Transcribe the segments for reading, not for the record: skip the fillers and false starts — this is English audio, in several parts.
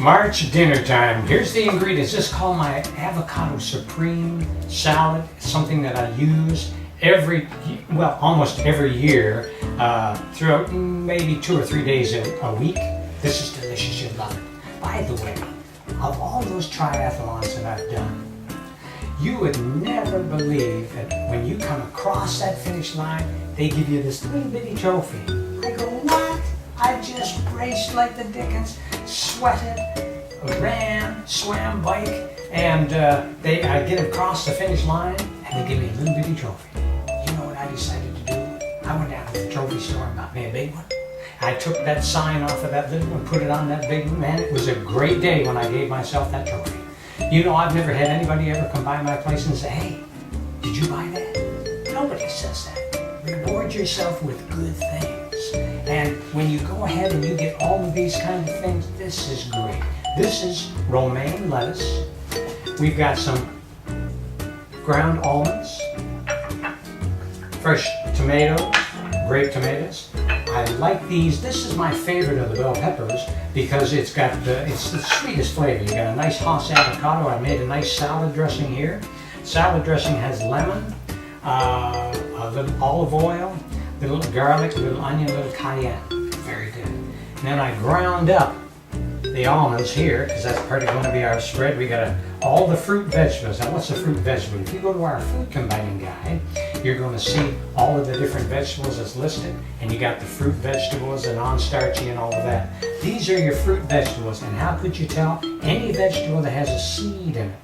March dinner time. Here's the ingredients. This is called my Avocado Supreme salad. It's something that I use almost every year, throughout maybe 2 or 3 days a week. This is delicious. You'll love it. By the way, of all those triathlons that I've done, you would never believe that when you come across that finish line, they give you this little bitty trophy. I go, what? I just raced like the dickens, sweated, ran, swam, bike, and I get across the finish line and they give me a little bitty trophy. You know what I decided to do? I went down to the trophy store and got me a big one. I took that sign off of that little one, put it on that big one. Man, it was a great day when I gave myself that trophy. You know, I've never had anybody ever come by my place and say, hey, did you buy that? Nobody says that. Reward yourself with good things. And when you go ahead and you get all of these kind of things, this is great. This is romaine lettuce. We've got some ground almonds, fresh tomatoes, grape tomatoes. I like these. This is my favorite of the bell peppers because it's the sweetest flavor. You got a nice Hass avocado. I made a nice salad dressing here. Salad dressing has lemon, a little olive oil, a little garlic, a little onion, a little cayenne. Very good. And then I ground up the almonds here because that's probably going to be our spread. We got all the fruit vegetables. Now, what's a fruit vegetable? If you go to our food combining guide, you're going to see all of the different vegetables that's listed, and you got the fruit vegetables, the non-starchy, and all of that. These are your fruit vegetables, and how could you tell? Any vegetable that has a seed in it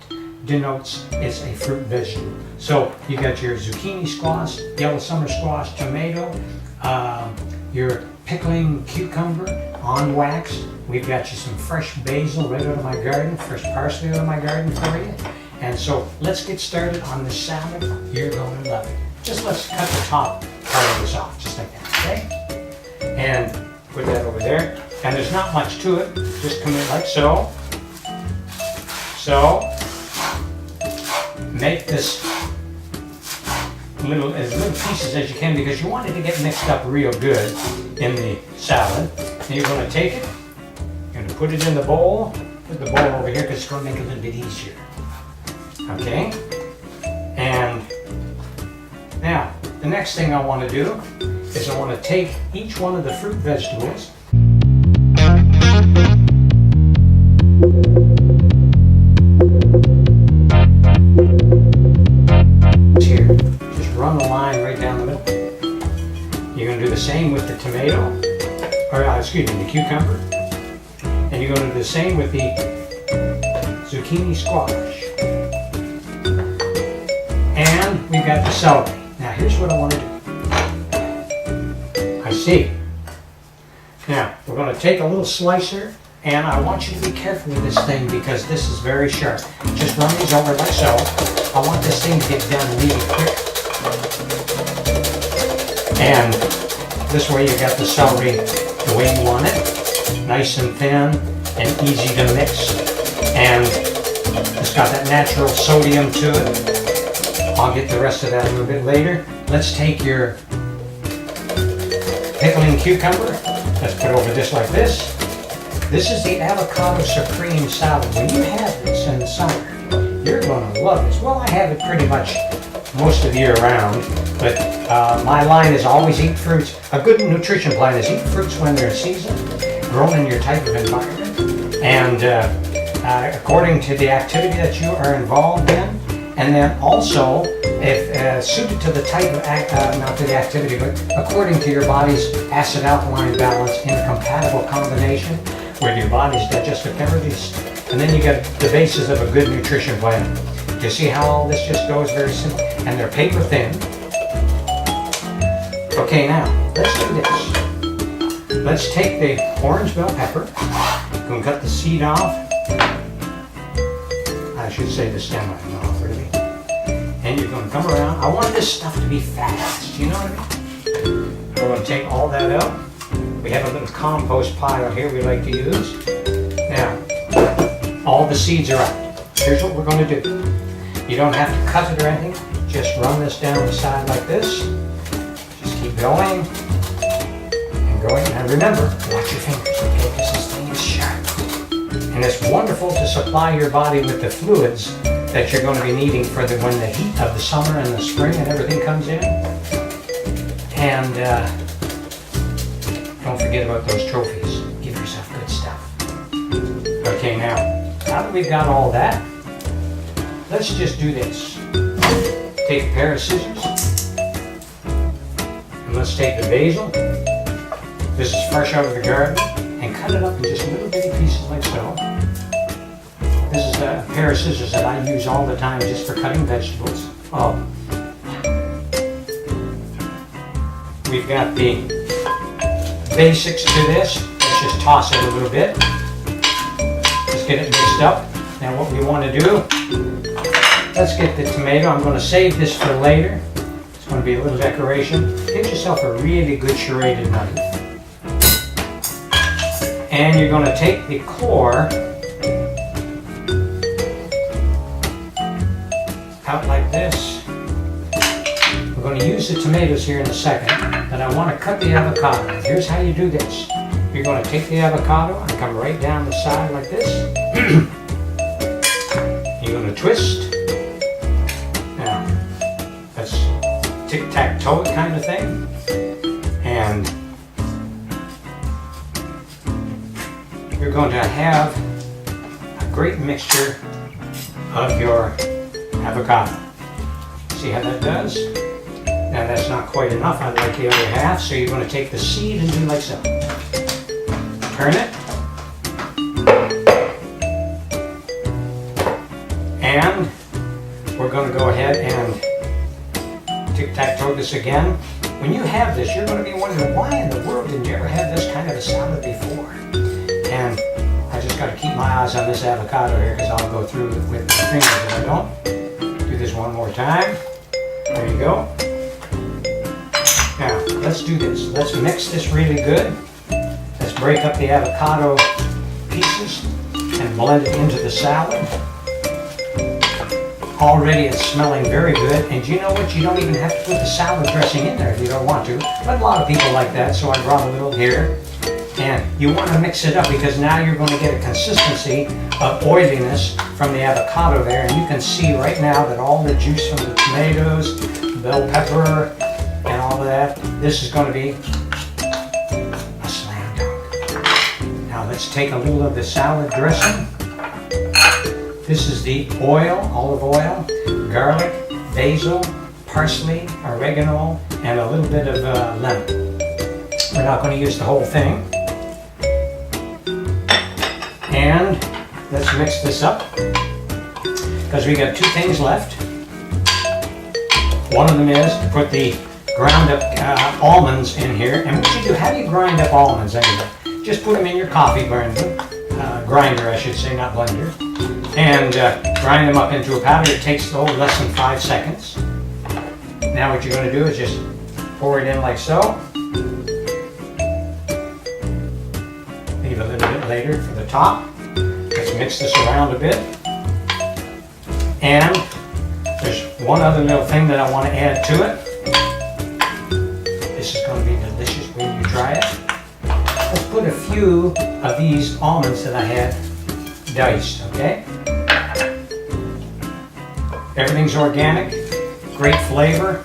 denotes it's a fruit vegetable. So you got your zucchini squash, yellow summer squash, tomato, your pickling cucumber on wax. We've got you some fresh basil right out of my garden, fresh parsley out of my garden for you. And so let's get started on this salad. You're going to love it. Just let's cut the top part of this off, just like that, okay? And put that over there. And there's not much to it. Just come in like so. So, make this as little pieces as you can because you want it to get mixed up real good in the salad. And you're going to take it, you're going to put it in the bowl, put the bowl over here because it's going to make it a little bit easier. Okay? And now, the next thing I want to do is I want to take each one of the fruit vegetables here. Just run a line right down the middle. You're going to do the same with the tomato, the cucumber. And you're going to do the same with the zucchini squash. And we've got the celery. Now here's what I want to do. I see. Now we're going to take a little slicer, and I want you to be careful with this thing because this is very sharp. Just run these over like so. I want this thing to get done really quick. And this way you got the celery the way you want it. Nice and thin and easy to mix. And it's got that natural sodium to it. I'll get the rest of that a little bit later. Let's take your pickling cucumber. Let's put over this like this. This is the Avocado Supreme salad. When you have this in the summer, you're going to love this. Well, I have it pretty much most of the year round, but my line is always eat fruits. A good nutrition plan is eat fruits when they're in season, grown in your type of environment, and according to the activity that you are involved in. And then also, if suited to the type of, not to the activity, but according to your body's acid-alkaline balance in a compatible combination with your body's digestive chemicals. And then you get the basis of a good nutrition plan. You see how all this just goes very simple? And they're paper thin. Okay, now, let's do this. Let's take the orange bell pepper. You can cut the seed off. I should say the stem off, really. And you're going to come around. I want this stuff to be fast, you know what I mean? We're going to take all that out. We have a little compost pile here we like to use. Now, all the seeds are out. Here's what we're going to do. You don't have to cut it or anything. Just run this down the side like this. Just keep going and going. And remember, watch your fingers, okay? Because this thing is sharp. And it's wonderful to supply your body with the fluids that you're going to be needing for when the heat of the summer and the spring and everything comes in. And don't forget about those trophies. Give yourself good stuff. Okay, now that we've got all that, let's just do this. Take a pair of scissors, and let's take the basil. This is fresh out of the garden, and cut it up in just little bitty pieces like so. This is a pair of scissors that I use all the time just for cutting vegetables. Oh. We've got the basics to this. Let's just toss it a little bit. Let's get it mixed up. Now what we want to do, let's get the tomato. I'm going to save this for later. It's going to be a little decoration. Get yourself a really good serrated knife. And you're going to take the core out like this. We're going to use the tomatoes here in a second, but I want to cut the avocado. Here's how you do this. You're going to take the avocado and come right down the side like this. You're going to twist. Now, that's tic-tac-toe kind of thing. And you're going to have a great mixture of your avocado. See how that does? Now that's not quite enough. I'd like the other half, so you're going to take the seed and do like so. Turn it. And we're going to go ahead and tic-tac-toe this again. When you have this, you're going to be wondering, why in the world didn't you ever have this kind of a salad before? And I just got to keep my eyes on this avocado here, because I'll go through it with my fingers if I don't. Do this one more time. There you go. Now, let's do this. Let's mix this really good. Let's break up the avocado pieces and blend it into the salad. Already it's smelling very good, and you know what? You don't even have to put the salad dressing in there if you don't want to. But a lot of people like that, so I brought a little here. And you want to mix it up, because now you're going to get a consistency of oiliness from the avocado there. And you can see right now that all the juice from the tomatoes, bell pepper, and all of that, this is going to be a slam dunk. Now let's take a little of the salad dressing. This is the oil, olive oil, garlic, basil, parsley, oregano, and a little bit of lemon. We're not going to use the whole thing. And let's mix this up, because we got two things left. One of them is to put the ground up almonds in here. And what you do, how do you grind up almonds anyway? Just put them in your coffee grinder, I should say, not blender. And grind them up into a powder. It takes less than 5 seconds. Now what you're going to do is just pour it in like so. Leave a little bit later for the top. Let's mix this around a bit. And there's one other little thing that I want to add to it. This is going to be delicious when you try it. Let's put a few of these almonds that I had diced, okay? Everything's organic, great flavor.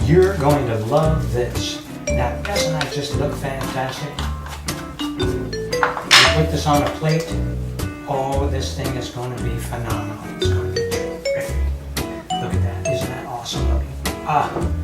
You're going to love this. Now, doesn't that just look fantastic? You put this on a plate. Oh, this thing is going to be phenomenal. It's going to be terrific. Look at that. Isn't that awesome looking? Ah.